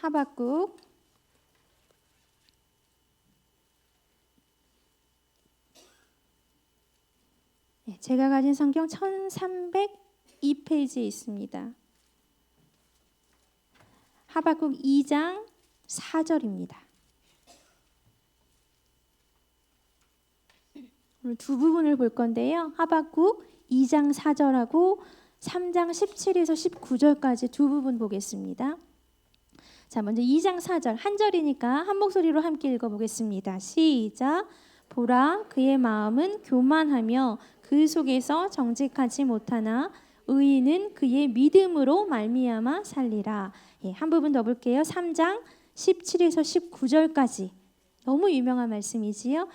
하박국 제가 가진 성경 1302페이지에 있습니다. 하박국 2장 4절입니다. 오늘 두 부분을 볼 건데요. 하박국 2장 4절하고 3장 17에서 19절까지 두 부분 보겠습니다. 자, 먼저 2장 4절 한 절이니까 한 목소리로 함께 읽어보겠습니다. 시작. 보라, 그의 마음은 교만하며 그 속에서 정직하지 못하나 의인은 그의 믿음으로 말미암아 살리라. 한 부분 더 볼게요. 3장 17에서 19절까지 너무 유명한 말씀이지요.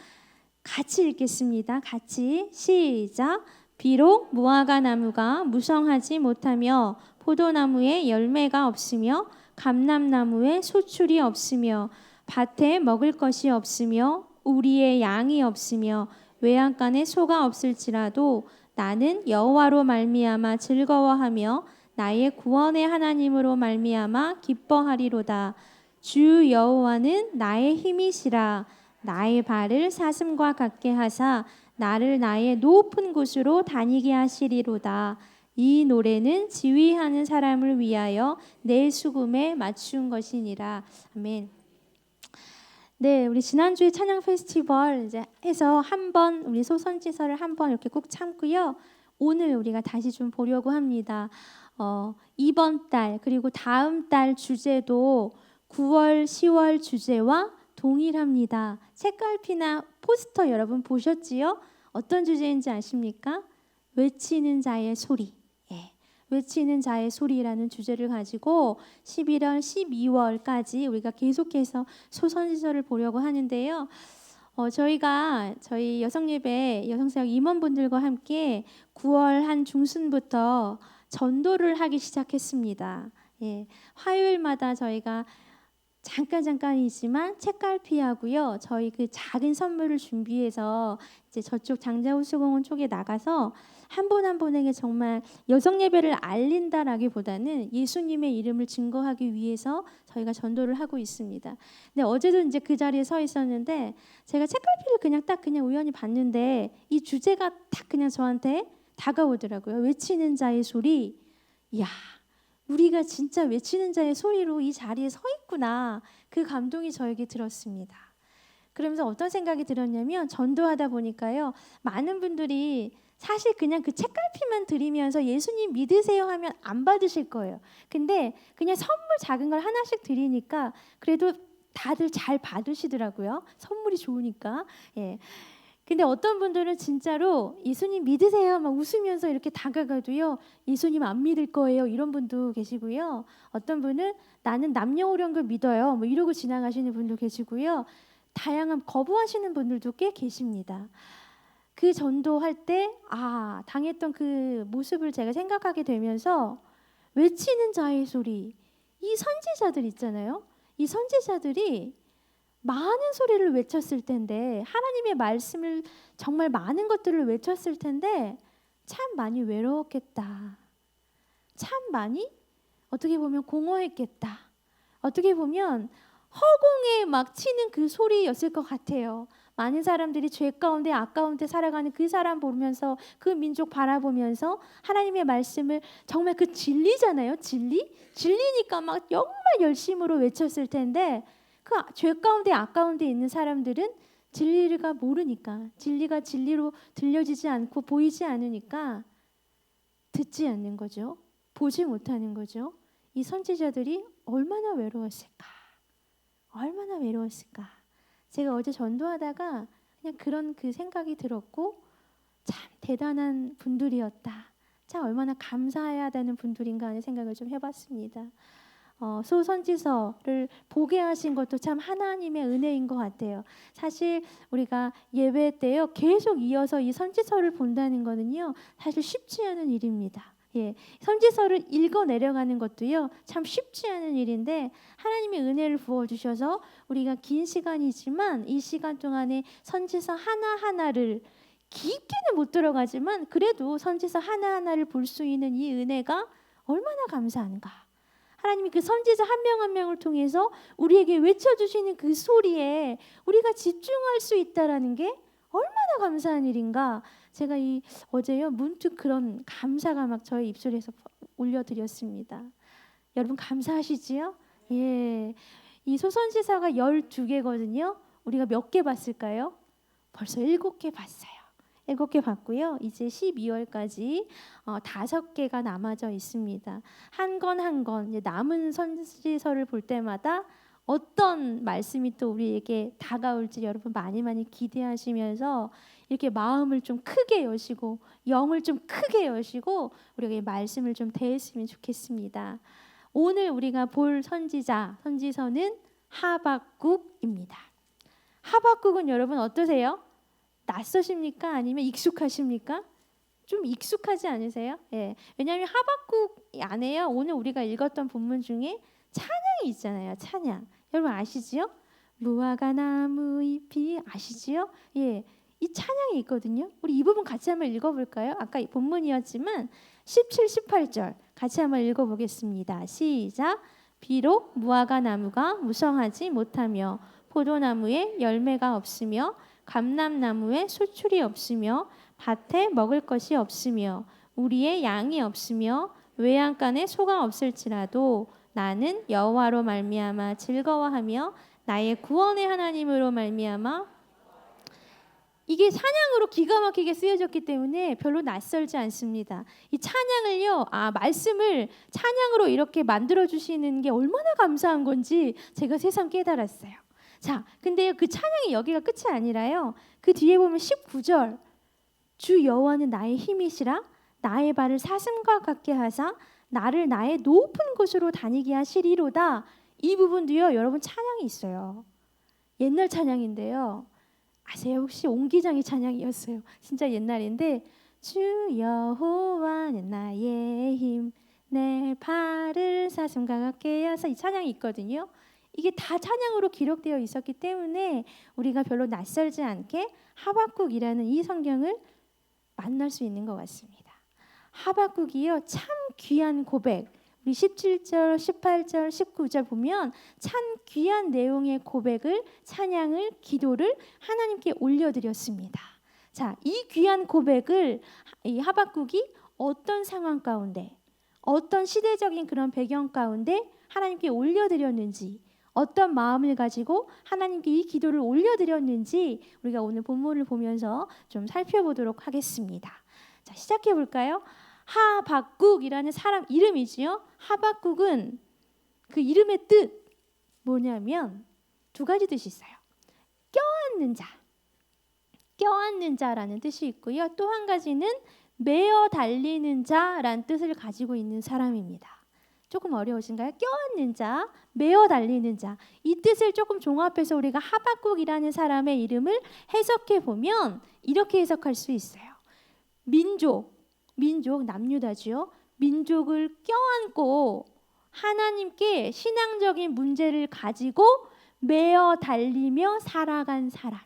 같이 읽겠습니다. 같이 시작. 비록 무화과 나무가 무성하지 못하며 포도나무에 열매가 없으며 감람나무에 소출이 없으며 밭에 먹을 것이 없으며 우리의 양이 없으며 외양간에 소가 없을지라도 나는 여호와로 말미암아 즐거워하며 나의 구원의 하나님으로 말미암아 기뻐하리로다. 주 여호와는 나의 힘이시라. 나의 발을 사슴과 같게 하사 나를 나의 높은 곳으로 다니게 하시리로다. 이 노래는 지휘하는 사람을 위하여 내 수금에 맞춘 것이니라. 아멘. 네, 우리 지난주에 찬양 페스티벌 이제 해서 한번 우리 소선지서를 한번 이렇게 꼭 참고요. 오늘 우리가 다시 좀 보려고 합니다. 이번 달 그리고 다음 달 주제도 9월, 10월 주제와 동일합니다. 책갈피나 포스터 여러분 보셨지요? 어떤 주제인지 아십니까? 외치는 자의 소리. 외치는 자의 소리라는 주제를 가지고 11월, 12월까지 우리가 계속해서 소선지서를 보려고 하는데요. 저희 여성예배, 여성사역 임원분들과 함께 9월 한 중순부터 전도를 하기 시작했습니다. 화요일마다 저희가 잠깐이지만 책갈피하고요. 저희 그 작은 선물을 준비해서 이제 저쪽 장자호수공원 쪽에 나가서 한 분 한 분에게 정말 여성 예배를 알린다라기보다는 예수님의 이름을 증거하기 위해서 저희가 전도를 하고 있습니다. 근데 어제도 이제 그 자리에 서 있었는데 제가 책갈피를 그냥 우연히 봤는데 이 주제가 딱 그냥 저한테 다가오더라고요. 외치는 자의 소리. 이야. 우리가 진짜 외치는 자의 소리로 이 자리에 서 있구나. 그 감동이 저에게 들었습니다. 그러면서 어떤 생각이 들었냐면 전도하다 보니까요. 많은 분들이 사실 그냥 그 책갈피만 드리면서 예수님 믿으세요 하면 안 받으실 거예요. 근데 그냥 선물 작은 걸 하나씩 드리니까 그래도 다들 잘 받으시더라고요. 선물이 좋으니까. 근데 어떤 분들은 진짜로 예수님 믿으세요 막 웃으면서 이렇게 다가가도요. 예수님 안 믿을 거예요. 이런 분도 계시고요. 어떤 분은 나는 남녀오련걸 믿어요. 뭐 이러고 지나가시는 분도 계시고요. 다양한 거부하시는 분들도 꽤 계십니다. 그 전도할 때 당했던 그 모습을 제가 생각하게 되면서 외치는 자의 소리, 이 선지자들 있잖아요. 이 선지자들이 많은 소리를 외쳤을 텐데 하나님의 말씀을 정말 많은 것들을 외쳤을 텐데 참 많이 외로웠겠다. 참 많이 어떻게 보면 공허했겠다. 어떻게 보면 허공에 막 치는 그 소리였을 것 같아요. 많은 사람들이 죄 가운데 아까운데 살아가는 그 사람 보면서 그 민족 바라보면서 하나님의 말씀을 정말 그 진리잖아요. 진리니까 막 정말 열심으로 외쳤을 텐데 그 죄 가운데 아까운데 있는 사람들은 진리가 모르니까 진리가 진리로 들려지지 않고 보이지 않으니까 듣지 않는 거죠. 보지 못하는 거죠. 이 선지자들이 얼마나 외로웠을까? 얼마나 외로웠을까? 제가 어제 전도하다가 그냥 그런 그 생각이 들었고 참 대단한 분들이었다. 참 얼마나 감사해야 되는 분들인가 하는 생각을 좀 해봤습니다. 소선지서를 보게 하신 것도 참 하나님의 은혜인 것 같아요. 사실 우리가 예배 때요 계속 이어서 이 선지서를 본다는 거는요 사실 쉽지 않은 일입니다. 선지서를 읽어 내려가는 것도요 참 쉽지 않은 일인데 하나님의 은혜를 부어주셔서 우리가 긴 시간이지만 이 시간 동안에 선지서 하나하나를 깊게는 못 들어가지만 그래도 선지서 하나하나를 볼 수 있는 이 은혜가 얼마나 감사한가. 하나님이 그 선지자 한 명 한 명을 통해서 우리에게 외쳐주시는 그 소리에 우리가 집중할 수 있다라는 게 얼마나 감사한 일인가. 제가 어제요 문득 그런 감사가 막 저의 입술에서 올려드렸습니다. 여러분 감사하시지요? 예, 이 소선지서가 12개거든요. 우리가 몇 개 봤을까요? 벌써 7개 봤어요. 7개 봤고요. 이제 12월까지 5개가 남아져 있습니다. 한 권 한 권 남은 선지서를 볼 때마다 어떤 말씀이 또 우리에게 다가올지 여러분 많이 많이 기대하시면서 이렇게 마음을 좀 크게 여시고 영을 좀 크게 여시고 우리가 이 말씀을 좀 대했으면 좋겠습니다. 오늘 우리가 볼 선지서는 하박국입니다. 하박국은 여러분 어떠세요? 낯서십니까? 아니면 익숙하십니까? 좀 익숙하지 않으세요? 예. 왜냐하면 하박국 안에요. 오늘 우리가 읽었던 본문 중에 찬양이 있잖아요. 찬양. 여러분 아시지요? 무화과 나무 잎이 아시지요? 예. 이 찬양이 있거든요. 우리 이 부분 같이 한번 읽어볼까요? 아까 본문이었지만 17, 18절 같이 한번 읽어보겠습니다. 시작. 비록 무화과 나무가 무성하지 못하며 포도나무에 열매가 없으며 감람나무에 수출이 없으며 밭에 먹을 것이 없으며 우리의 양이 없으며 외양간에 소가 없을지라도 나는 여호와로 말미암아 즐거워하며 나의 구원의 하나님으로 말미암아. 이게 찬양으로 기가 막히게 쓰여졌기 때문에 별로 낯설지 않습니다. 이 찬양을요, 말씀을 찬양으로 이렇게 만들어 주시는 게 얼마나 감사한 건지 제가 새삼 깨달았어요. 자, 근데 그 찬양이 여기가 끝이 아니라요. 그 뒤에 보면 19절 주 여호와는 나의 힘이시라 나의 발을 사슴과 같게 하사 나를 나의 높은 곳으로 다니게 하시리로다. 이 부분도요, 여러분 찬양이 있어요. 옛날 찬양인데요. 아세요? 혹시 옹기장이 찬양이었어요. 진짜 옛날인데 주 여호와는 나의 힘 내 발을 사슴과 같게 하사 이 찬양이 있거든요. 이게 다 찬양으로 기록되어 있었기 때문에 우리가 별로 낯설지 않게 하박국이라는 이 성경을 만날 수 있는 것 같습니다. 하박국이요 참 귀한 고백. 우리 17절, 18절, 19절 보면 참 귀한 내용의 고백을, 찬양을, 기도를 하나님께 올려드렸습니다. 자, 이 귀한 고백을 이 하박국이 어떤 상황 가운데, 어떤 시대적인 그런 배경 가운데 하나님께 올려드렸는지, 어떤 마음을 가지고 하나님께 이 기도를 올려드렸는지 우리가 오늘 본문을 보면서 좀 살펴보도록 하겠습니다. 자, 시작해 볼까요? 하박국이라는 사람 이름이지요. 하박국은 그 이름의 뜻 뭐냐면 두 가지 뜻이 있어요. 껴안는 자, 껴안는 자라는 뜻이 있고요. 또 한 가지는 매어 달리는 자라는 뜻을 가지고 있는 사람입니다. 조금 어려우신가요? 껴안는 자, 매어 달리는 자. 이 뜻을 조금 종합해서 우리가 하박국이라는 사람의 이름을 해석해 보면 이렇게 해석할 수 있어요. 민족 남유다지요. 민족을 껴안고 하나님께 신앙적인 문제를 가지고 매어 달리며 살아간 사람.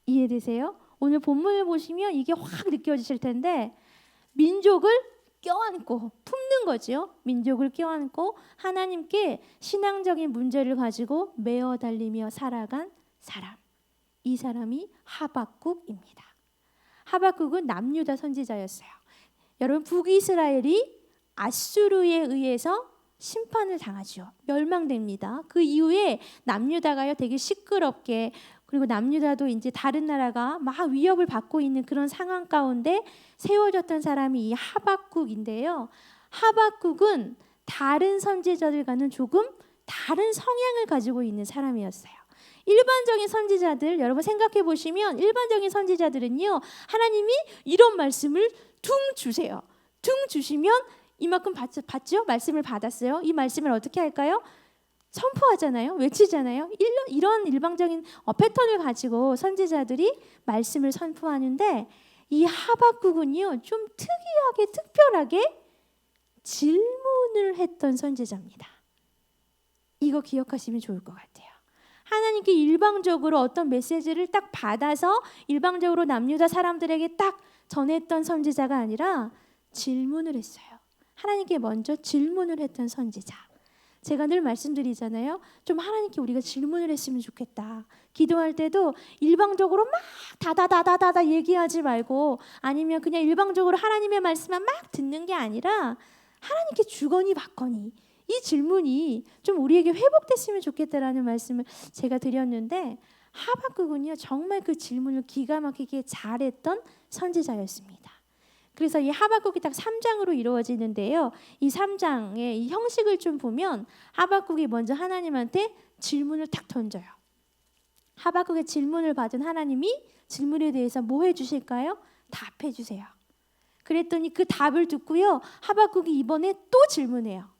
이해되세요? 오늘 본문을 보시면 이게 확 느껴지실 텐데 민족을 껴안고 품는 거죠. 민족을 껴안고 하나님께 신앙적인 문제를 가지고 매어 달리며 살아간 사람. 이 사람이 하박국입니다. 하박국은 남유다 선지자였어요. 여러분 북이스라엘이 아수르에 의해서 심판을 당하죠. 멸망됩니다. 그 이후에 남유다가요 되게 시끄럽게 그리고 남유다도 이제 다른 나라가 막 위협을 받고 있는 그런 상황 가운데 세워졌던 사람이 이 하박국인데요. 하박국은 다른 선지자들과는 조금 다른 성향을 가지고 있는 사람이었어요. 일반적인 선지자들 여러분 생각해 보시면 일반적인 선지자들은요 하나님이 이런 말씀을 둥 주세요. 둥 주시면 이만큼 받죠? 말씀을 받았어요. 이 말씀을 어떻게 할까요? 선포하잖아요. 외치잖아요. 이런 일방적인 패턴을 가지고 선지자들이 말씀을 선포하는데 이 하박국은요 좀 특이하게 특별하게 질문을 했던 선지자입니다. 이거 기억하시면 좋을 것 같아요. 하나님께 일방적으로 어떤 메시지를 딱 받아서 일방적으로 남유다 사람들에게 딱 전했던 선지자가 아니라 질문을 했어요. 하나님께 먼저 질문을 했던 선지자. 제가 늘 말씀드리잖아요. 좀 하나님께 우리가 질문을 했으면 좋겠다. 기도할 때도 일방적으로 막 다다다다다다 얘기하지 말고, 아니면 그냥 일방적으로 하나님의 말씀만 막 듣는 게 아니라 하나님께 주거니 받거니, 이 질문이 좀 우리에게 회복됐으면 좋겠다라는 말씀을 제가 드렸는데, 하박국은요 정말 그 질문을 기가 막히게 잘했던 선지자였습니다. 그래서 이 하박국이 딱 3장으로 이루어지는데요. 이 3장의 이 형식을 좀 보면 하박국이 먼저 하나님한테 질문을 탁 던져요. 하박국의 질문을 받은 하나님이 질문에 대해서 뭐 해주실까요? 답해 주세요. 그랬더니 그 답을 듣고요, 하박국이 이번에 또 질문해요.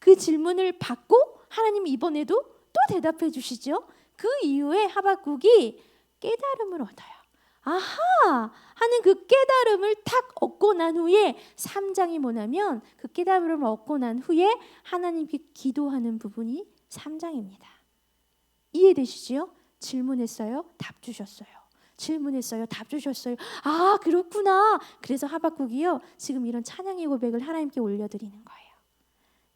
그 질문을 받고 하나님이 이번에도 또 대답해 주시죠. 그 이후에 하박국이 깨달음을 얻어요. 아하 하는 그 깨달음을 탁 얻고 난 후에 3장이 뭐냐면, 그 깨달음을 얻고 난 후에 하나님께 기도하는 부분이 3장입니다. 이해되시죠? 질문했어요, 답 주셨어요. 질문했어요, 답 주셨어요. 아 그렇구나. 그래서 하박국이요 지금 이런 찬양의 고백을 하나님께 올려드리는 거예요.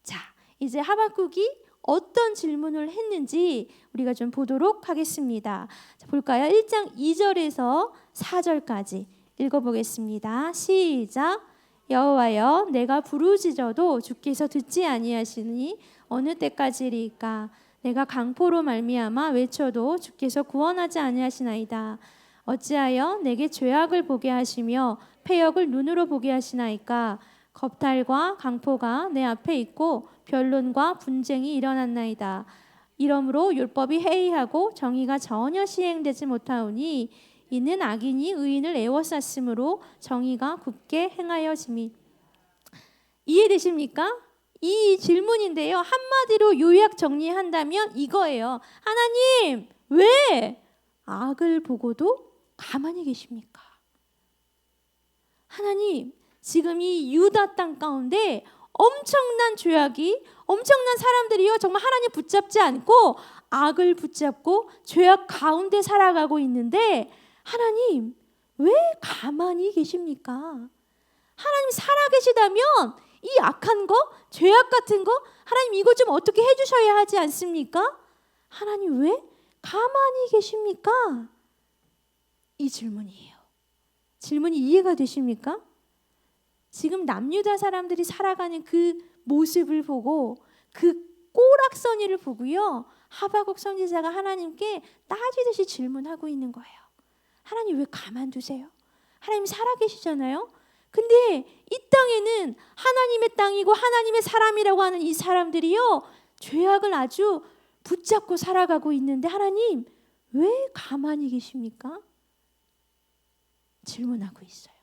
자, 이제 하박국이 어떤 질문을 했는지 우리가 좀 보도록 하겠습니다. 자, 볼까요? 1장 2절에서 4절까지 읽어보겠습니다. 시작. 여호와여, 내가 부르짖어도 주께서 듣지 아니하시니 어느 때까지리까? 내가 강포로 말미암아 외쳐도 주께서 구원하지 아니하시나이다. 어찌하여 내게 죄악을 보게 하시며 패역을 눈으로 보게 하시나이까? 겁탈과 강포가 내 앞에 있고 변론과 분쟁이 일어났나이다. 이러므로 율법이 해이하고 정의가 전혀 시행되지 못하오니 이는 악인이 의인을 애워쌌으므로 정의가 굽게 행하여짐이. 이해되십니까? 이 질문인데요, 한마디로 요약 정리한다면 이거예요. 하나님, 왜 악을 보고도 가만히 계십니까? 하나님, 지금 이 유다 땅 가운데 엄청난 죄악이, 엄청난 사람들이요 정말 하나님 붙잡지 않고 악을 붙잡고 죄악 가운데 살아가고 있는데, 하나님 왜 가만히 계십니까? 하나님 살아계시다면 이 악한 거, 죄악 같은 거 하나님 이거 좀 어떻게 해주셔야 하지 않습니까? 하나님 왜 가만히 계십니까? 이 질문이에요. 질문이 이해가 되십니까? 지금 남유다 사람들이 살아가는 그 모습을 보고, 그 꼬락서니를 보고요, 하박국 선지자가 하나님께 따지듯이 질문하고 있는 거예요. 하나님 왜 가만두세요? 하나님 살아계시잖아요. 근데 이 땅에는 하나님의 땅이고 하나님의 사람이라고 하는 이 사람들이요 죄악을 아주 붙잡고 살아가고 있는데 하나님 왜 가만히 계십니까? 질문하고 있어요.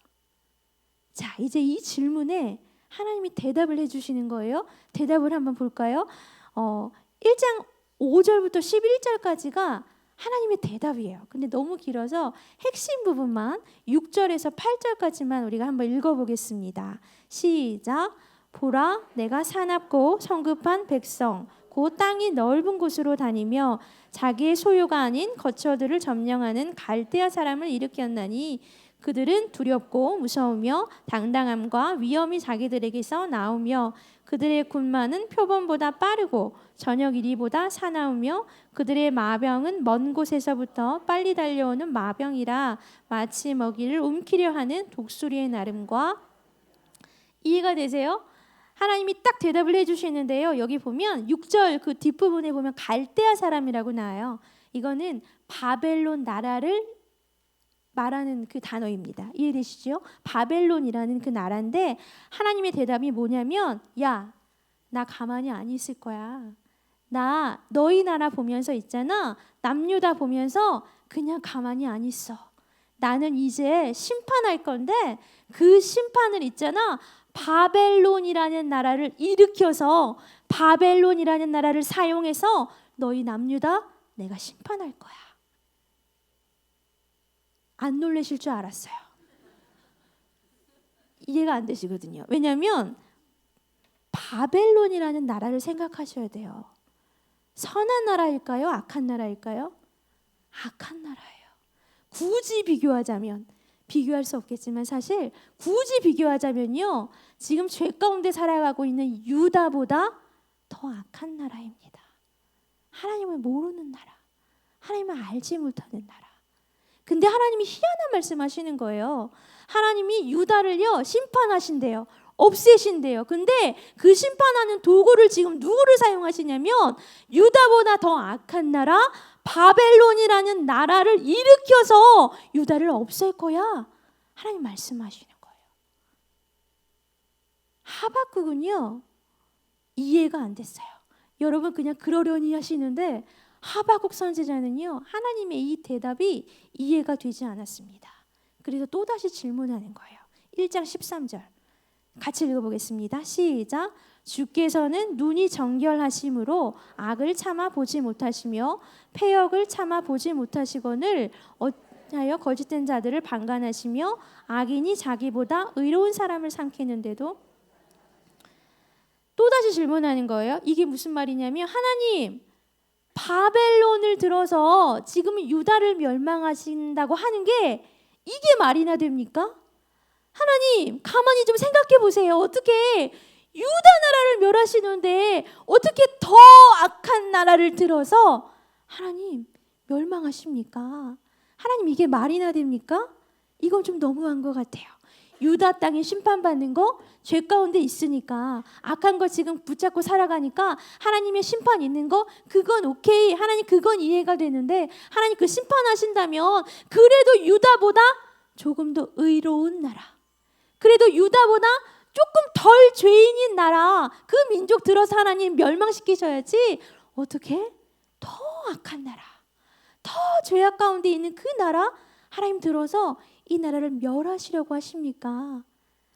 자, 이제 이 질문에 하나님이 대답을 해주시는 거예요. 대답을 한번 볼까요? 1장 5절부터 11절까지가 하나님의 대답이에요. 근데 너무 길어서 핵심 부분만 6절에서 8절까지만 우리가 한번 읽어보겠습니다. 시작. 보라, 내가 사납고 성급한 백성, 곧 땅이 넓은 곳으로 다니며 자기의 소유가 아닌 거처들을 점령하는 갈대아 사람을 일으켰나니 그들은 두렵고 무서우며 당당함과 위엄이 자기들에게서 나오며 그들의 군마는 표범보다 빠르고 저녁 이리보다 사나우며 그들의 마병은 먼 곳에서부터 빨리 달려오는 마병이라 마치 먹이를 움키려 하는 독수리의 나름과. 이해가 되세요? 하나님이 딱 대답을 해주시는데요, 여기 보면 6절 그 뒷부분에 보면 갈대아 사람이라고 나와요. 이거는 바벨론 나라를 말하는 그 단어입니다. 이해되시죠? 바벨론이라는 그 나라인데 하나님의 대답이 뭐냐면, 야, 나 가만히 안 있을 거야. 나 너희 나라 보면서 있잖아, 남유다 보면서 그냥 가만히 안 있어. 나는 이제 심판할 건데 그 심판을 있잖아, 바벨론이라는 나라를 일으켜서 바벨론이라는 나라를 사용해서 너희 남유다 내가 심판할 거야. 안 놀라실 줄 알았어요. 이해가 안 되시거든요. 왜냐하면 바벨론이라는 나라를 생각하셔야 돼요. 선한 나라일까요? 악한 나라일까요? 악한 나라예요. 굳이 비교하자면 비교할 수 없겠지만 사실 굳이 비교하자면요, 지금 죄 가운데 살아가고 있는 유다보다 더 악한 나라입니다. 하나님을 모르는 나라, 하나님을 알지 못하는 나라. 근데 하나님이 희한한 말씀하시는 거예요. 하나님이 유다를요 심판하신대요. 없애신대요. 근데 그 심판하는 도구를 지금 누구를 사용하시냐면 유다보다 더 악한 나라 바벨론이라는 나라를 일으켜서 유다를 없앨 거야. 하나님 말씀하시는 거예요. 하박국은요 이해가 안 됐어요. 여러분 그냥 그러려니 하시는데 하박국 선지자는요 하나님의 이 대답이 이해가 되지 않았습니다. 그래서 또다시 질문하는 거예요. 1장 13절 같이 읽어보겠습니다. 시작. 주께서는 눈이 정결하심으로 악을 참아 보지 못하시며 패역을 참아 보지 못하시거늘 어찌하여 거짓된 자들을 방관하시며 악인이 자기보다 의로운 사람을 삼키는데도. 또다시 질문하는 거예요. 이게 무슨 말이냐면 하나님 바벨론을 들어서 지금 유다를 멸망하신다고 하는 게 이게 말이나 됩니까? 하나님 가만히 좀 생각해 보세요. 어떻게 유다 나라를 멸하시는데 어떻게 더 악한 나라를 들어서 하나님 멸망하십니까? 하나님 이게 말이나 됩니까? 이건 좀 너무한 것 같아요. 유다 땅에 심판받는 거 죄 가운데 있으니까 악한 거 지금 붙잡고 살아가니까 하나님의 심판 있는 거 그건 오케이. 하나님 그건 이해가 되는데 하나님 그 심판하신다면 그래도 유다보다 조금 더 의로운 나라, 그래도 유다보다 조금 덜 죄인인 나라 그 민족 들어서 하나님 멸망시키셔야지 어떻게 더 악한 나라, 더 죄악 가운데 있는 그 나라 하나님 들어서 이 나라를 멸하시려고 하십니까?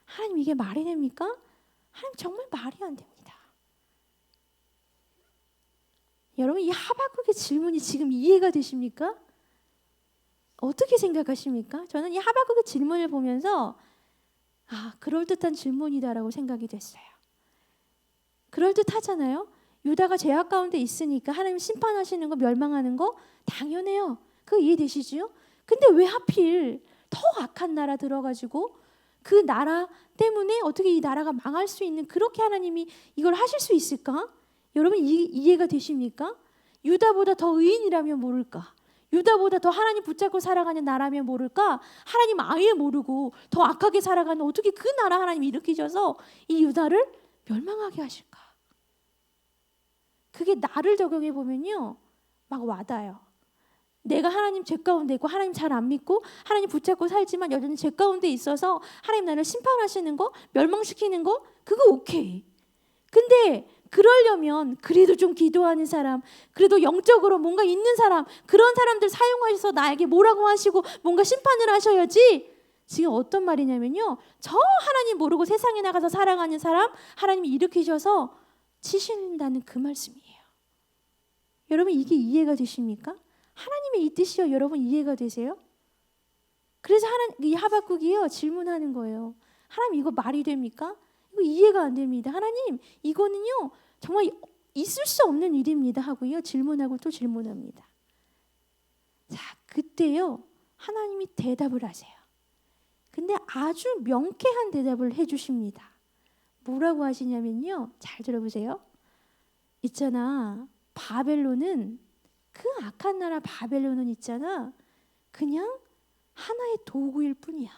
하나님 이게 말이 됩니까? 하나님 정말 말이 안 됩니다. 여러분 이 하박국의 질문이 지금 이해가 되십니까? 어떻게 생각하십니까? 저는 이 하박국의 질문을 보면서 그럴듯한 질문이다라고 생각이 됐어요. 그럴듯하잖아요. 유다가 죄악 가운데 있으니까 하나님 심판하시는 거 멸망하는 거 당연해요. 그거 이해되시죠? 근데 왜 하필 더 악한 나라 들어가지고 그 나라 때문에 어떻게 이 나라가 망할 수 있는 그렇게 하나님이 이걸 하실 수 있을까? 여러분 이해가 되십니까? 유다보다 더 의인이라면 모를까? 유다보다 더 하나님 붙잡고 살아가는 나라면 모를까? 하나님 아예 모르고 더 악하게 살아가는 어떻게 그 나라 하나님 일으키셔서 이 유다를 멸망하게 하실까? 그게 나를 적용해 보면요 막 와닿아요. 내가 하나님 죄 가운데 있고 하나님 잘 안 믿고 하나님 붙잡고 살지만 여전히 죄 가운데 있어서 하나님 나를 심판하시는 거 멸망시키는 거 그거 오케이. 근데 그러려면 그래도 좀 기도하는 사람, 그래도 영적으로 뭔가 있는 사람, 그런 사람들 사용하셔서 나에게 뭐라고 하시고 뭔가 심판을 하셔야지. 지금 어떤 말이냐면요 저 하나님 모르고 세상에 나가서 살아가는 사람 하나님이 일으키셔서 치신다는 그 말씀이에요. 여러분 이게 이해가 되십니까? 하나님의 이 뜻이요 여러분 이해가 되세요? 그래서 이 하박국이요 질문하는 거예요. 하나님 이거 말이 됩니까? 이거 이해가 안 됩니다. 하나님 이거는요 정말 있을 수 없는 일입니다 하고요 질문하고 또 질문합니다. 자 그때요 하나님이 대답을 하세요. 근데 아주 명쾌한 대답을 해주십니다. 뭐라고 하시냐면요 잘 들어보세요. 있잖아 바벨론은 그 악한 나라 바벨론은 있잖아 그냥 하나의 도구일 뿐이야.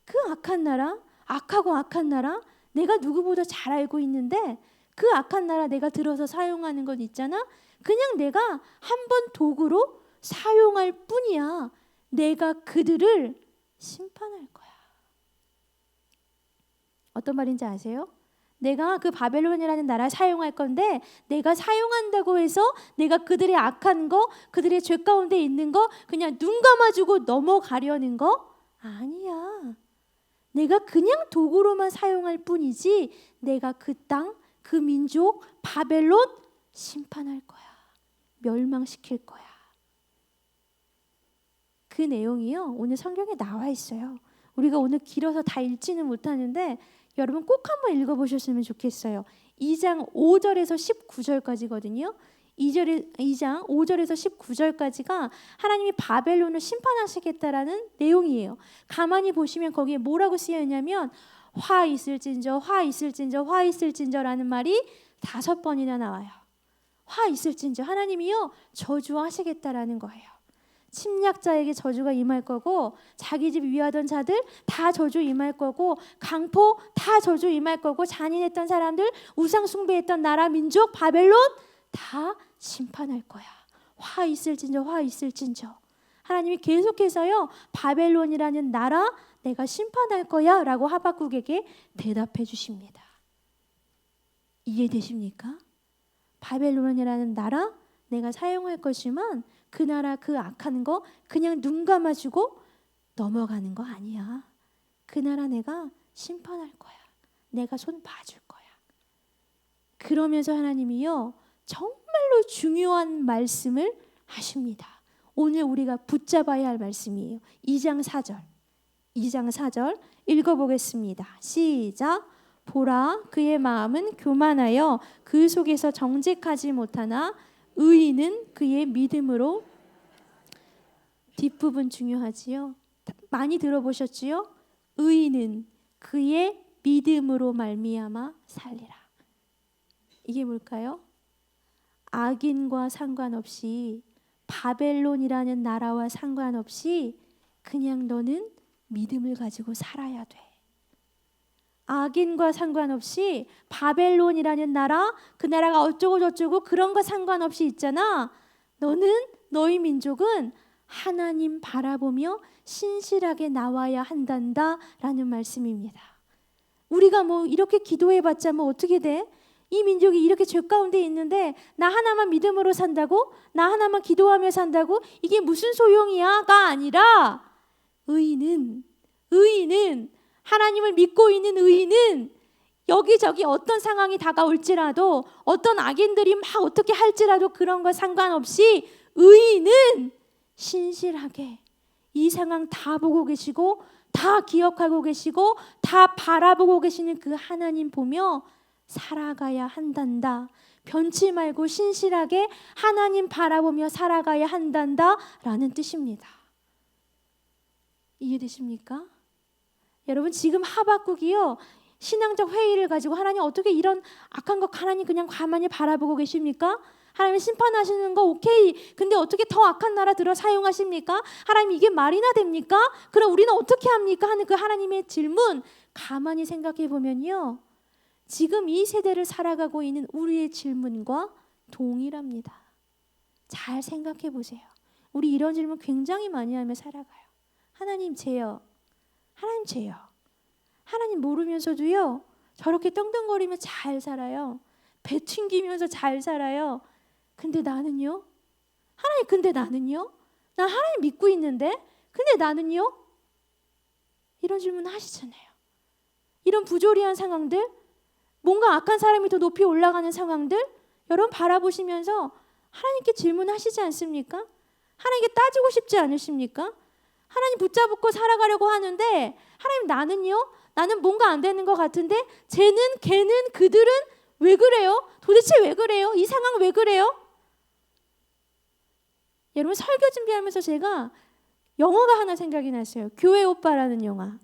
그 악한 나라 악하고 악한 나라 내가 누구보다 잘 알고 있는데 그 악한 나라 내가 들어서 사용하는 건 있잖아 그냥 내가 한 번 도구로 사용할 뿐이야. 내가 그들을 심판할 거야. 어떤 말인지 아세요? 내가 그 바벨론이라는 나라 사용할 건데 내가 사용한다고 해서 내가 그들의 악한 거 그들의 죄 가운데 있는 거 그냥 눈 감아주고 넘어가려는 거 아니야. 내가 그냥 도구로만 사용할 뿐이지 내가 그 땅, 그 민족, 바벨론 심판할 거야. 멸망시킬 거야. 그 내용이요 오늘 성경에 나와 있어요. 우리가 오늘 길어서 다 읽지는 못하는데 여러분 꼭 한번 읽어보셨으면 좋겠어요. 2장 5절에서 19절까지거든요. 2장 5절에서 19절까지가 하나님이 바벨론을 심판하시겠다라는 내용이에요. 가만히 보시면 거기에 뭐라고 쓰여 있냐면 화 있을진저, 화 있을진저, 화 있을진저라는 말이 5번이나 나와요. 화 있을진저, 하나님이요 저주하시겠다라는 거예요. 침략자에게 저주가 임할 거고, 자기 집 위하던 자들 다 저주 임할 거고, 강포 다 저주 임할 거고, 잔인했던 사람들, 우상 숭배했던 나라 민족 바벨론 다 심판할 거야. 화 있을진저, 화 있을진저. 하나님이 계속해서요 바벨론이라는 나라 내가 심판할 거야 라고 하박국에게 대답해 주십니다. 이해되십니까? 바벨론이라는 나라 내가 사용할 것이지만 그 나라 그 악한 거 그냥 눈 감아주고 넘어가는 거 아니야. 그 나라 내가 심판할 거야. 내가 손 봐줄 거야. 그러면서 하나님이요 정말로 중요한 말씀을 하십니다. 오늘 우리가 붙잡아야 할 말씀이에요. 2장 4절 읽어보겠습니다. 시작. 보라, 그의 마음은 교만하여 그 속에서 정직하지 못하나 의인은 그의 믿음으로. 뒷부분 중요하지요. 많이 들어보셨지요? 의인은 그의 믿음으로 말미암아 살리라. 이게 뭘까요? 악인과 상관없이, 바벨론이라는 나라와 상관없이 그냥 너는 믿음을 가지고 살아야 돼. 악인과 상관없이, 바벨론이라는 나라, 그 나라가 어쩌고 저쩌고 그런 거 상관없이 있잖아. 너는, 너희 민족은 하나님 바라보며 신실하게 나와야 한단다 라는 말씀입니다. 우리가 뭐 이렇게 기도해봤자 뭐 어떻게 돼? 이 민족이 이렇게 죄 가운데 있는데 나 하나만 믿음으로 산다고? 나 하나만 기도하며 산다고? 이게 무슨 소용이야?가 아니라 의인은 하나님을 믿고 있는 의인은 여기저기 어떤 상황이 다가올지라도, 어떤 악인들이 막 어떻게 할지라도 그런 거 상관없이 의인은 신실하게 이 상황 다 보고 계시고 다 기억하고 계시고 다 바라보고 계시는 그 하나님 보며 살아가야 한단다. 변치 말고 신실하게 하나님 바라보며 살아가야 한단다 라는 뜻입니다. 이해되십니까? 여러분, 지금 하박국이요 신앙적 회의를 가지고 하나님 어떻게 이런 악한 거 하나님 그냥 가만히 바라보고 계십니까? 하나님 심판하시는 거 오케이. 근데 어떻게 더 악한 나라 들어 사용하십니까? 하나님 이게 말이나 됩니까? 그럼 우리는 어떻게 합니까? 하는 그 하나님의 질문 가만히 생각해 보면요, 지금 이 세대를 살아가고 있는 우리의 질문과 동일합니다. 잘 생각해 보세요. 우리 이런 질문 굉장히 많이 하며 살아가요. 하나님 죄요. 하나님 죄요. 하나님 모르면서도요 저렇게 떵떵거리며 잘 살아요. 배 튕기면서 잘 살아요. 근데 나는요? 하나님, 근데 나는요? 나 하나님 믿고 있는데 근데 나는요? 이런 질문 하시잖아요. 이런 부조리한 상황들, 뭔가 악한 사람이 더 높이 올라가는 상황들 여러분 바라보시면서 하나님께 질문하시지 않습니까? 하나님께 따지고 싶지 않으십니까? 하나님 붙잡고 살아가려고 하는데 하나님 나는요? 나는 뭔가 안 되는 것 같은데 쟤는 걔는 그들은 왜 그래요? 도대체 왜 그래요? 이 상황 왜 그래요? 여러분, 설교 준비하면서 제가 영화가 하나 생각이 났어요. 교회 오빠라는 영화.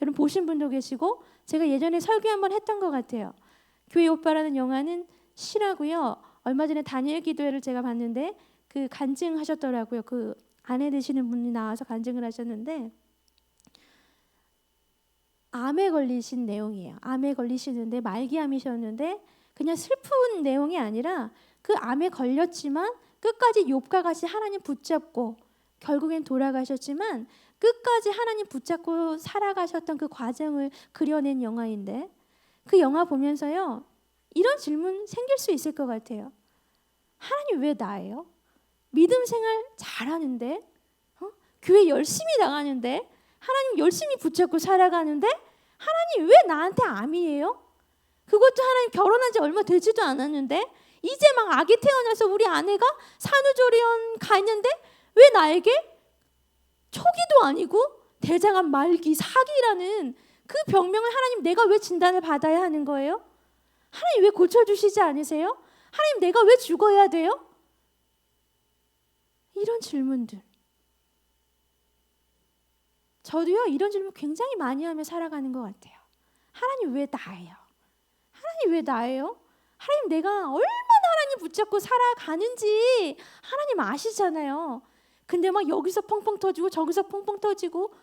여러분 보신 분도 계시고 제가 예전에 설교 한번 했던 것 같아요. 교회 오빠라는 영화는 시라고요. 얼마 전에 다니엘 기도회를 제가 봤는데 그 간증하셨더라고요. 그 아내 되시는 분이 나와서 간증을 하셨는데 암에 걸리신 내용이에요. 암에 걸리시는데 말기암이셨는데 그냥 슬픈 내용이 아니라 그 암에 걸렸지만 끝까지 욥과 같이 하나님 붙잡고 결국엔 돌아가셨지만 끝까지 하나님 붙잡고 살아가셨던 그 과정을 그려낸 영화인데 그 영화 보면서요 이런 질문 생길 수 있을 것 같아요. 하나님 왜 나예요? 믿음 생활 잘하는데 교회 열심히 나가는데 하나님 열심히 붙잡고 살아가는데 하나님 왜 나한테 암이에요? 그것도 하나님 결혼한 지 얼마 되지도 않았는데 이제 막 아기 태어나서 우리 아내가 산후조리원 가 있는데 왜 나에게 초기도 아니고 대장암 말기 사기라는 그 병명을 하나님 내가 왜 진단을 받아야 하는 거예요? 하나님 왜 고쳐주시지 않으세요? 하나님 내가 왜 죽어야 돼요? 이런 질문들. 저도요 이런 질문 굉장히 많이 하며 살아가는 것 같아요. 하나님 왜 나예요? 하나님 왜 나예요? 하나님 내가 얼마나 하나님 붙잡고 살아가는지 하나님 아시잖아요. 근데 막 여기서 펑펑 터지고 저기서 펑펑 터지고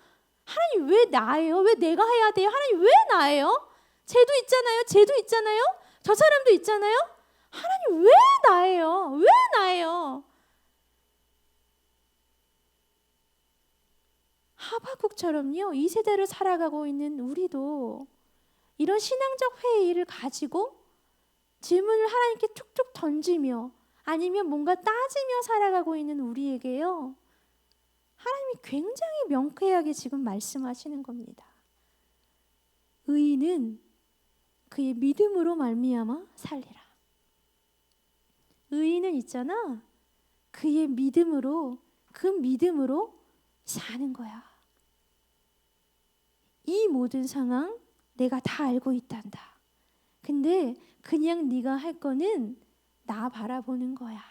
하나님 왜 나예요? 왜 내가 해야 돼요? 하나님 왜 나예요? 쟤도 있잖아요. 쟤도 있잖아요. 저 사람도 있잖아요. 하나님 왜 나예요? 왜 나예요? 하박국처럼요. 이 세대를 살아가고 있는 우리도 이런 신앙적 회의를 가지고 질문을 하나님께 툭툭 던지며 아니면 뭔가 따지며 살아가고 있는 우리에게요. 하나님이 굉장히 명쾌하게 지금 말씀하시는 겁니다. 의인은 그의 믿음으로 말미암아 살리라. 의인은 있잖아. 그의 믿음으로 그 믿음으로 사는 거야. 이 모든 상황 내가 다 알고 있단다. 근데 그냥 네가 할 거는 나 바라보는 거야.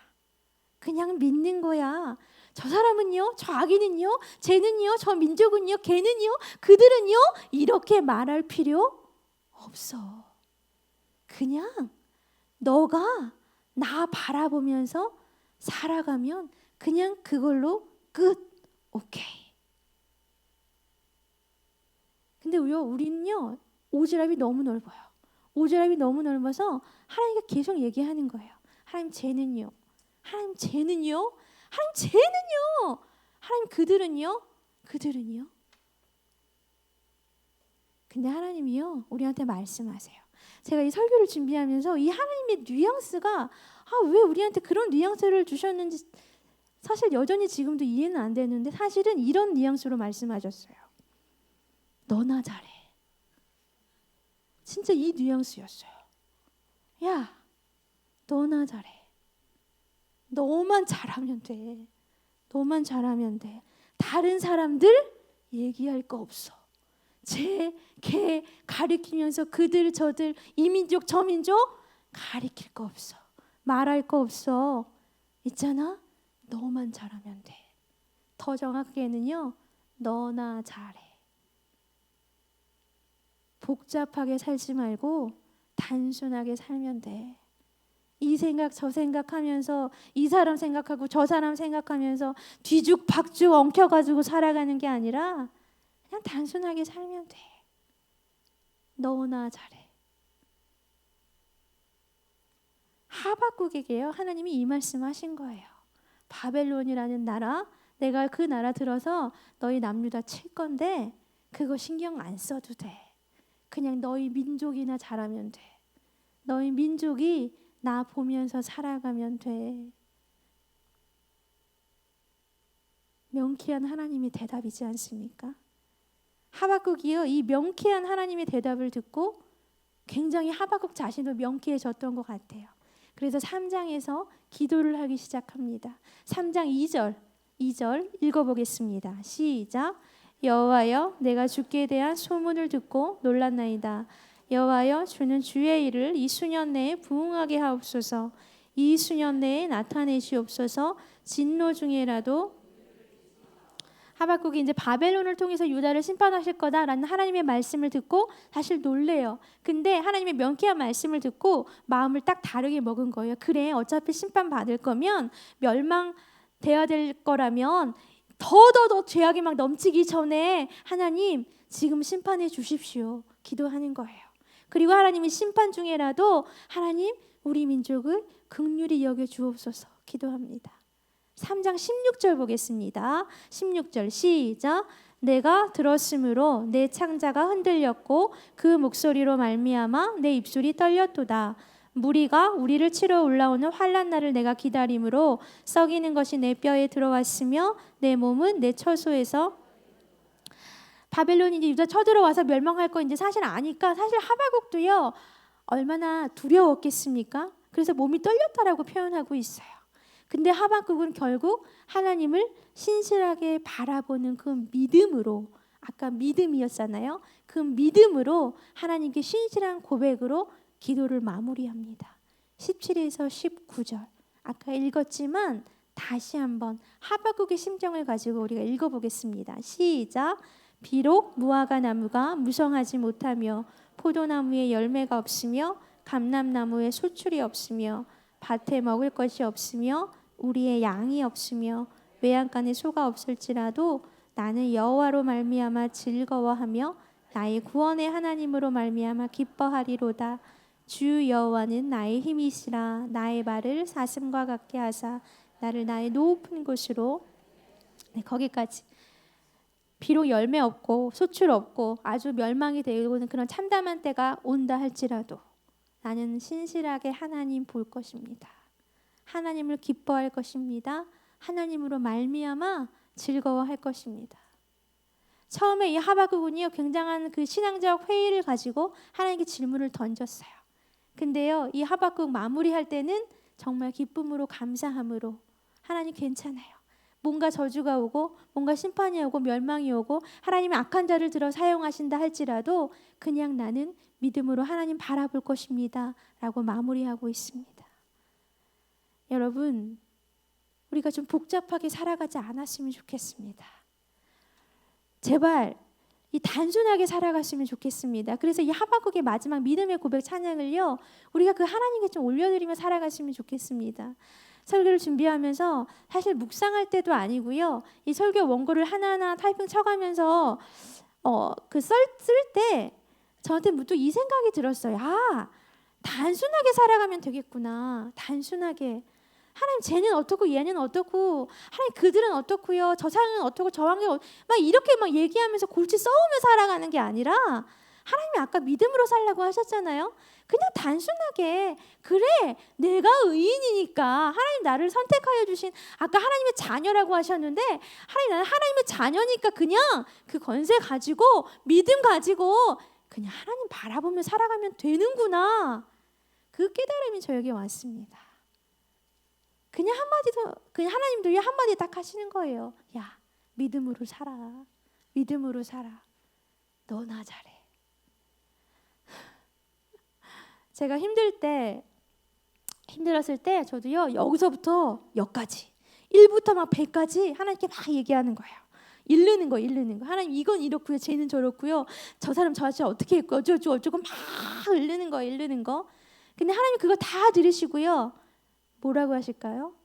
그냥 믿는 거야. 저 사람은요, 저 악인은요, 쟤는요, 저 민족은요, 걔는요, 그들은요 이렇게 말할 필요 없어. 그냥 너가 나 바라보면서 살아가면 그냥 그걸로 끝. 오케이. 근데 우리는요 오지랖이 너무 넓어요. 오지랖이 너무 넓어서 하나님께 계속 얘기하는 거예요. 하나님 쟤는요, 하나님 쟤는요, 하나님 쟤는요, 하나님 그들은요, 그들은요. 근데 하나님이요 우리한테 말씀하세요. 제가 이 설교를 준비하면서 이 하나님의 뉘앙스가 왜 우리한테 그런 뉘앙스를 주셨는지 사실 여전히 지금도 이해는 안 되는데 사실은 이런 뉘앙스로 말씀하셨어요. 너나 잘해. 진짜 이 뉘앙스였어요. 야, 너나 잘해. 너만 잘하면 돼. 너만 잘하면 돼. 다른 사람들 얘기할 거 없어. 쟤, 걔 가리키면서 그들, 저들, 이 민족, 저 민족 가리킬 거 없어. 말할 거 없어. 있잖아. 너만 잘하면 돼. 더 정확하게는요. 너나 잘해. 복잡하게 살지 말고 단순하게 살면 돼. 이 생각 저 생각하면서 이 사람 생각하고 저 사람 생각하면서 뒤죽박죽 엉켜가지고 살아가는 게 아니라 그냥 단순하게 살면 돼. 너나 잘해. 하박국에게요 하나님이 이 말씀하신 거예요. 바벨론이라는 나라, 내가 그 나라 들어서 너희 남유다 칠 건데 그거 신경 안 써도 돼. 그냥 너희 민족이나 잘하면 돼. 너희 민족이 나 보면서 살아가면 돼. 명쾌한 하나님의 대답이지 않습니까? 하박국이요 이 명쾌한 하나님의 대답을 듣고 굉장히 하박국 자신도 명쾌해졌던 것 같아요. 그래서 3장에서 기도를 하기 시작합니다. 3장 2절 읽어보겠습니다. 시작. 여호와여 내가 주께 대한 소문을 듣고 놀랐나이다. 여호와여 주는 주의 일을 이 수년 내에 부응하게 하옵소서. 이 수년 내에 나타내시옵소서. 진노 중에라도 하박국이 이제 바벨론을 통해서 유다를 심판하실 거다라는 하나님의 말씀을 듣고 사실 놀래요. 근데 하나님의 명쾌한 말씀을 듣고 마음을 딱 다르게 먹은 거예요. 그래 어차피 심판받을 거면 멸망되어야 될 거라면 더 죄악이 막 넘치기 전에 하나님 지금 심판해 주십시오. 기도하는 거예요. 그리고 하나님이 심판 중에라도 하나님 우리 민족을 긍휼히 여겨 주옵소서 기도합니다. 3장 16절 보겠습니다. 16절 시작. 내가 들었으므로 내 창자가 흔들렸고 그 목소리로 말미암아 내 입술이 떨렸도다. 무리가 우리를 치러 올라오는 환난 날을 내가 기다림으로 썩이는 것이 내 뼈에 들어왔으며 내 몸은 내 처소에서 바벨론이 이제 유다 쳐들어와서 멸망할 거 이제 사실 아니까 사실 하박국도요 얼마나 두려웠겠습니까? 그래서 몸이 떨렸다라고 표현하고 있어요. 근데 하박국은 결국 하나님을 신실하게 바라보는 그 믿음으로 아까 믿음이었잖아요. 그 믿음으로 하나님께 신실한 고백으로 기도를 마무리합니다. 17에서 19절. 아까 읽었지만 다시 한번 하박국의 심정을 가지고 우리가 읽어보겠습니다. 시작. 비록 무화과 나무가 무성하지 못하며 포도나무에 열매가 없으며 감람나무에 소출이 없으며 밭에 먹을 것이 없으며 우리의 양이 없으며 외양간에 소가 없을지라도 나는 여호와로 말미암아 즐거워하며 나의 구원의 하나님으로 말미암아 기뻐하리로다. 주 여호와는 나의 힘이시라. 나의 발을 사슴과 같게 하사 나를 나의 높은 곳으로. 거기까지. 비록 열매 없고 소출 없고 아주 멸망이 되고는 그런 참담한 때가 온다 할지라도 나는 신실하게 하나님 볼 것입니다. 하나님을 기뻐할 것입니다. 하나님으로 말미암아 즐거워할 것입니다. 처음에 이 하박국은요, 굉장한 그 신앙적 회의를 가지고 하나님께 질문을 던졌어요. 근데요, 이 하박국 마무리할 때는 정말 기쁨으로 감사함으로 하나님 괜찮아요. 뭔가 저주가 오고 뭔가 심판이 오고 멸망이 오고 하나님이 악한 자를 들어 사용하신다 할지라도 그냥 나는 믿음으로 하나님 바라볼 것입니다 라고 마무리하고 있습니다. 여러분, 우리가 좀 복잡하게 살아가지 않았으면 좋겠습니다. 제발 이 단순하게 살아갔으면 좋겠습니다. 그래서 이 하박국의 마지막 믿음의 고백 찬양을요, 우리가 그 하나님께 좀 올려드리며 살아갔으면 좋겠습니다. 설교를 준비하면서 사실 묵상할 때도 아니고요, 이 설교 원고를 하나하나 타이핑 쳐가면서 쓸 때 저한테 문득 이 생각이 들었어요. 단순하게 살아가면 되겠구나. 단순하게. 하나님 쟤는 어떻고 얘는 어떻고 하나님 그들은 어떻고요, 저 상황은 어떻고 저 환경은 막 이렇게 막 얘기하면서 골치 썩으며 살아가는 게 아니라 하나님이 아까 믿음으로 살라고 하셨잖아요. 그냥 단순하게 그래 내가 의인이니까 하나님 나를 선택하여 주신, 아까 하나님의 자녀라고 하셨는데 하나님 나는 하나님의 자녀니까 그냥 그 권세 가지고 믿음 가지고 그냥 하나님 바라보며 살아가면 되는구나. 그 깨달음이 저에게 왔습니다. 그냥 한마디 더, 그냥 하나님도 한마디 딱 하시는 거예요. 야, 믿음으로 살아. 믿음으로 살아. 너나 잘해. 제가 힘들었을 때 저도요, 여기서부터 여기까지 1부터 막 100까지 하나님께 막 얘기하는 거예요. 읽는 거. 하나님 이건 이렇고요, 쟤는 저렇고요, 저 사람 저한테 어떻게 했고 어쩌고 막 읽는 거. 근데 하나님 그거 다 들으시고요, 뭐라고 하실까요?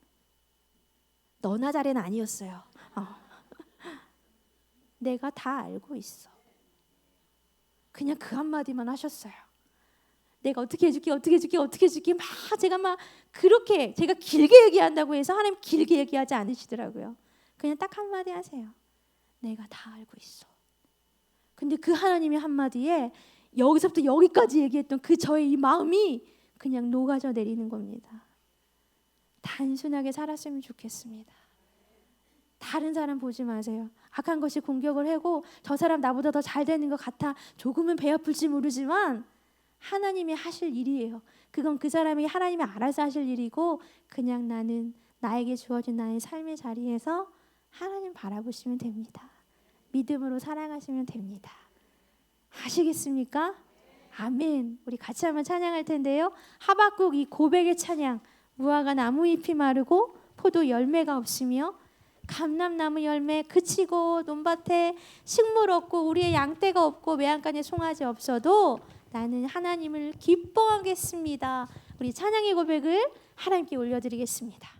너나 잘해는 아니었어요. 내가 다 알고 있어. 그냥 그 한마디만 하셨어요. 내가 어떻게 해줄게 막 제가 막 그렇게 제가 길게 얘기한다고 해서 하나님 길게 얘기하지 않으시더라고요. 그냥 딱 한마디 하세요. 내가 다 알고 있어. 근데 그 하나님의 한마디에 여기서부터 여기까지 얘기했던 그 저의 이 마음이 그냥 녹아져 내리는 겁니다. 단순하게 살았으면 좋겠습니다. 다른 사람 보지 마세요. 악한 것이 공격을 하고 저 사람 나보다 더 잘 되는 것 같아 조금은 배 아플지 모르지만 하나님이 하실 일이에요. 그건 그 사람이 하나님이 알아서 하실 일이고 그냥 나는 나에게 주어진 나의 삶의 자리에서 하나님 바라보시면 됩니다. 믿음으로 살아가시면 됩니다. 아시겠습니까? 아멘. 우리 같이 한번 찬양할 텐데요. 하박국 이 고백의 찬양. 무화과 나무 잎이 마르고 포도 열매가 없으며 감람나무 열매 그치고 논밭에 식물 없고 우리의 양떼가 없고 매양간에 송아지 없어도 나는 하나님을 기뻐하겠습니다. 우리 찬양의 고백을 하나님께 올려드리겠습니다.